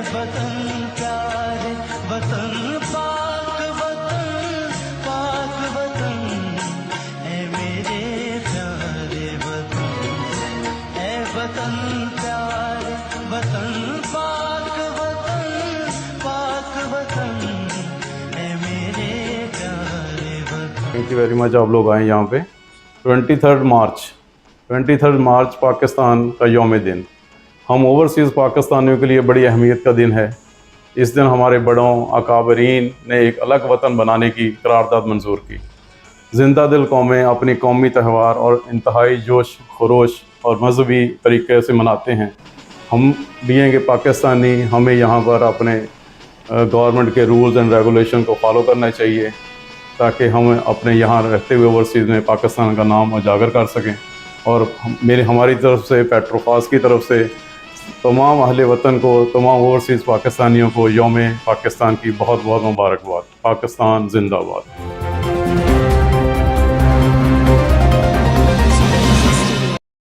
वतन प्यारे वतन पाक वतन है मेरे प्यारे वतन, है वतन प्यारे वतन पाक वतन है मेरे प्यारे वतन। थैंक यू वेरी मच, आप लोग आए यहाँ पे। 23 मार्च पाकिस्तान का यौम दिन, हम ओवरसीज़ पाकिस्तानियों के लिए बड़ी अहमियत का दिन है। इस दिन हमारे बड़ों अकाबरीन ने एक अलग वतन बनाने की करारदाद मंजूर की। जिंदा दिल कौमें अपनी कौमी त्यौहार और इंतहाई जोश खरोश और मजहबी तरीके से मनाते हैं। हम भी हैं कि पाकिस्तानी, हमें यहाँ पर अपने गवर्नमेंट के रूल्स एंड रेगुलेशन को फॉलो करना चाहिए ताकि हम अपने यहाँ रहते हुए ओवरसीज़ में पाकिस्तान का नाम उजागर कर सकें। और हमारी तरफ से, पेट्रोफास की तरफ से तमाम अहले वतन को, तमाम ओवरसीज़ पाकिस्तानियों को यौम पाकिस्तान की बहुत बहुत मुबारकबाद। पाकिस्तान जिंदाबाद।